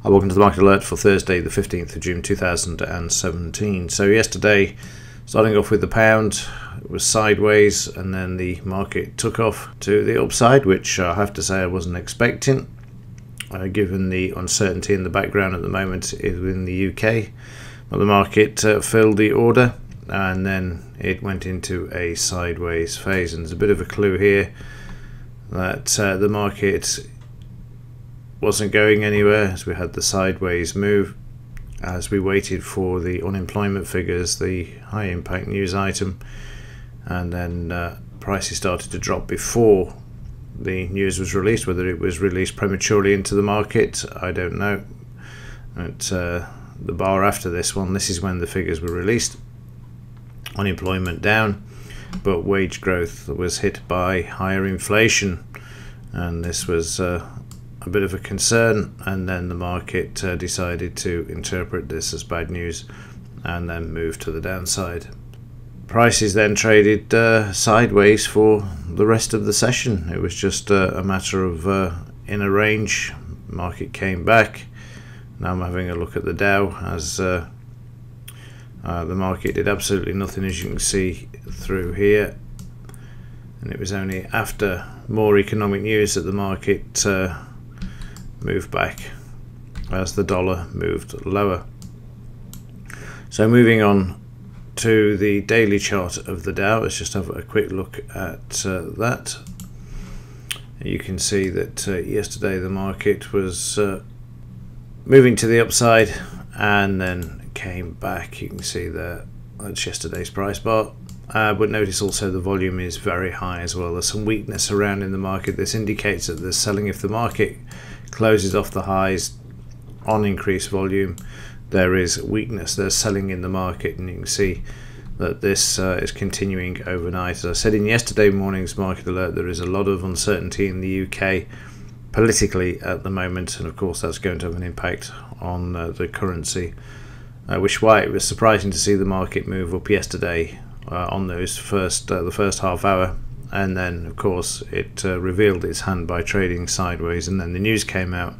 Welcome to the market alert for Thursday the 15th of June 2017. So yesterday, starting off with the pound, it was sideways and then the market took off to the upside, which I have to say I wasn't expecting, given the uncertainty in the background at the moment in the UK. But the market filled the order and then it went into a sideways phase, and there's a bit of a clue here that the market wasn't going anywhere as we had the sideways move as we waited for the unemployment figures, the high impact news item, and then prices started to drop before the news was released. Whether it was released prematurely into the market, I don't know. But the bar after this one, this is when the figures were released. Unemployment down, but wage growth was hit by higher inflation, and this was a bit of a concern, and then the market decided to interpret this as bad news and then move to the downside. Prices then traded sideways for the rest of the session. It was just a matter of in a range. Market came back. Now I'm having a look at the Dow as the market did absolutely nothing, as you can see through here, and it was only after more economic news that the market moved back as the dollar moved lower. So moving on to the daily chart of the Dow, let's just have a quick look at that. You can see that yesterday the market was moving to the upside and then came back. You can see there, that's yesterday's price bar. But notice also the volume is very high as well. There's some weakness around in the market. This indicates that there's selling. If the market closes off the highs on increased volume, there is weakness. There's selling in the market, and you can see that this is continuing overnight. As I said in yesterday morning's market alert, there is a lot of uncertainty in the UK politically at the moment, and of course that's going to have an impact on the currency, which is why it was surprising to see the market move up yesterday on those the first half hour, and then of course it revealed its hand by trading sideways, and then the news came out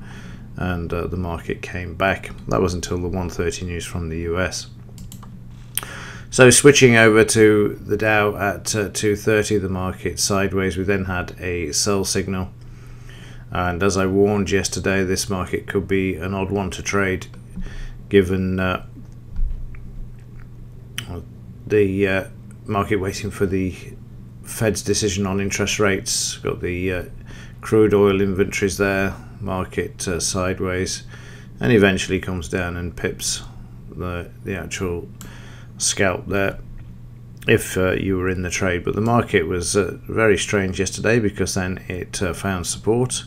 and the market came back. That was until the 1:30 news from the US. So switching over to the Dow at 2:30, the market sideways. We then had a sell signal, and as I warned yesterday, this market could be an odd one to trade, given the market waiting for the Fed's decision on interest rates. Got the crude oil inventories there, market sideways, and eventually comes down and pips the actual scalp there if you were in the trade. But the market was very strange yesterday, because then it found support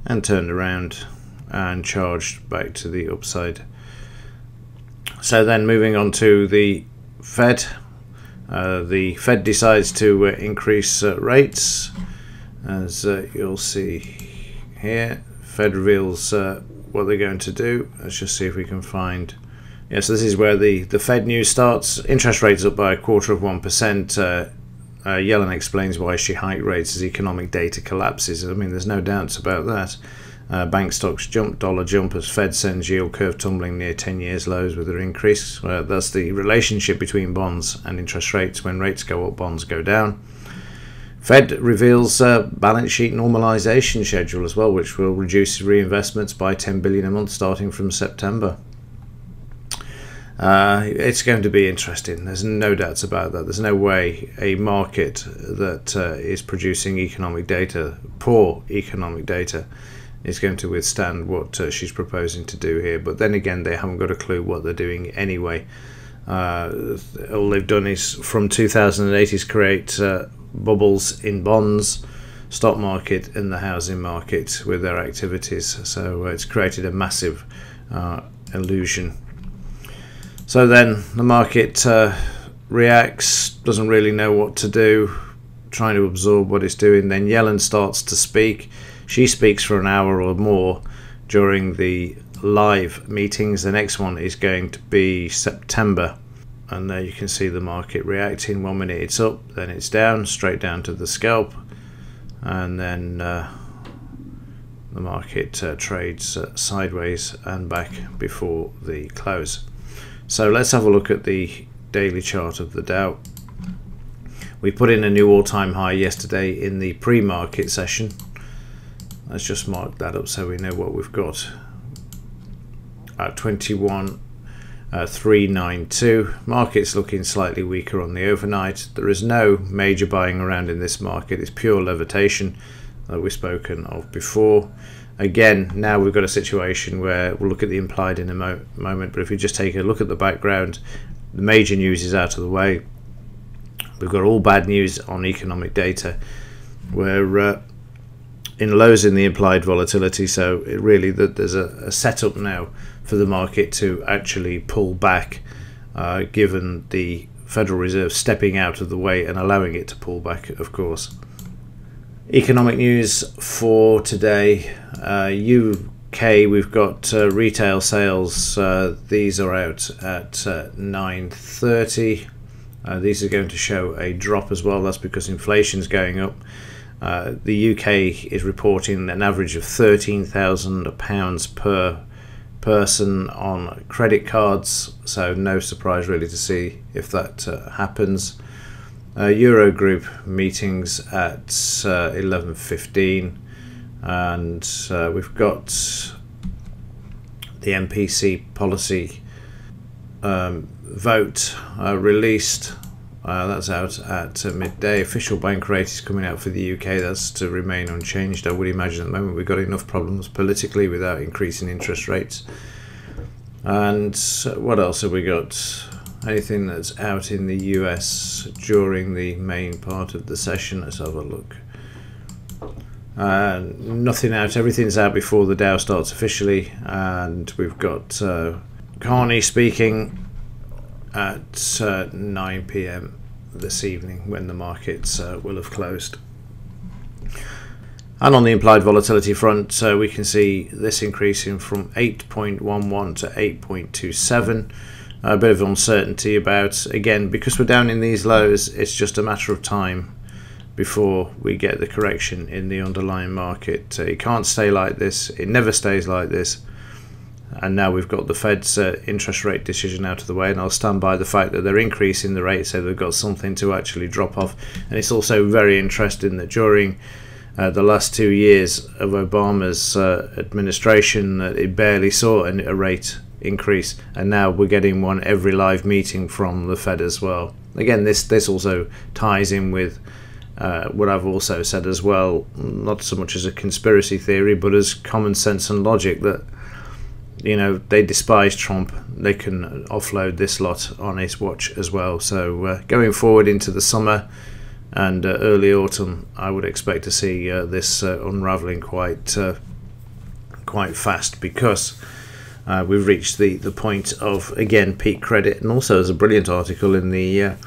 and turned around and charged back to the upside. So then moving on to the Fed. The Fed decides to increase rates, as you'll see here. Fed reveals what they're going to do. Let's just see if we can find. Yes, this is where the Fed news starts. Interest rates up by 0.25%. Yellen explains why she hiked rates as economic data collapses. I mean, there's no doubts about that. Bank stocks jump, dollar jump as Fed sends yield curve tumbling near 10 years lows with their increase. That's the relationship between bonds and interest rates. When rates go up, bonds go down. Fed reveals balance sheet normalization schedule as well, which will reduce reinvestments by 10 billion a month starting from September. It's going to be interesting. There's no doubts about that. There's no way a market that is producing economic data, poor economic data, is going to withstand what she's proposing to do here. But then again, they haven't got a clue what they're doing anyway. All they've done is, from 2008, is create bubbles in bonds, stock market and the housing market with their activities. So it's created a massive illusion. So then the market reacts, doesn't really know what to do, trying to absorb what it's doing. Then Yellen starts to speak. She speaks for an hour or more during the live meetings. The next one is going to be September, and there you can see the market reacting. 1 minute it's up, then it's down, straight down to the scalp, and then the market trades sideways and back before the close. So let's have a look at the daily chart of the Dow. We put in a new all-time high yesterday in the pre-market session. Let's just mark that up so we know what we've got. At 21,392. Market's looking slightly weaker on the overnight. There is no major buying around in this market. It's pure levitation that we've spoken of before. Again, now we've got a situation where we'll look at the implied in a moment, but if we just take a look at the background, the major news is out of the way. We've got all bad news on economic data. We're in lows in the implied volatility, so it really there's a setup now for the market to actually pull back, given the Federal Reserve stepping out of the way and allowing it to pull back, of course. Economic news for today. UK, we've got retail sales. These are out at 9:30. These are going to show a drop as well. That's because inflation's going up. The UK is reporting an average of £13,000 per person on credit cards, so no surprise really to see if that happens. Eurogroup meetings at 11:15, and we've got the MPC policy vote released. That's out at midday. Official bank rate is coming out for the UK. That's to remain unchanged. I would imagine at the moment we've got enough problems politically without increasing interest rates. And what else have we got? Anything that's out in the US during the main part of the session? Let's have a look. Nothing out. Everything's out before the Dow starts officially, and we've got Carney speaking at 9 p.m. this evening when the markets will have closed. And on the implied volatility front, we can see this increasing from 8.11 to 8.27. A bit of uncertainty about, again, because we're down in these lows, it's just a matter of time before we get the correction in the underlying market. It can't stay like this. It never stays like this. And now we've got the Fed's interest rate decision out of the way, and I'll stand by the fact that they're increasing the rate, so they've got something to actually drop off. And it's also very interesting that during the last 2 years of Obama's administration, it barely saw a rate increase, and now we're getting one every live meeting from the Fed as well. Again, this also ties in with what I've also said as well, not so much as a conspiracy theory, but as common sense and logic, that they despise Trump. They can offload this lot on his watch as well. So going forward into the summer and early autumn, I would expect to see this unraveling quite fast, because we've reached the point of, again, peak credit. And also there's a brilliant article in the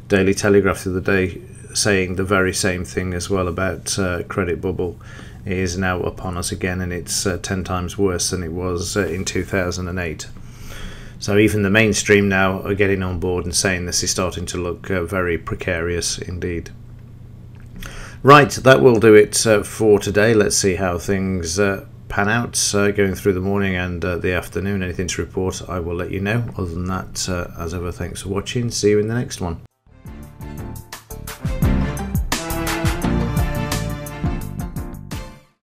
Daily Telegraph the other day saying the very same thing as well, about credit bubble is now upon us again, and it's 10 times worse than it was in 2008. So even the mainstream now are getting on board and saying this is starting to look very precarious indeed. Right, that will do it for today. Let's see how things pan out going through the morning and the afternoon. Anything to report, I will let you know. Other than that, as ever, thanks for watching. See you in the next one.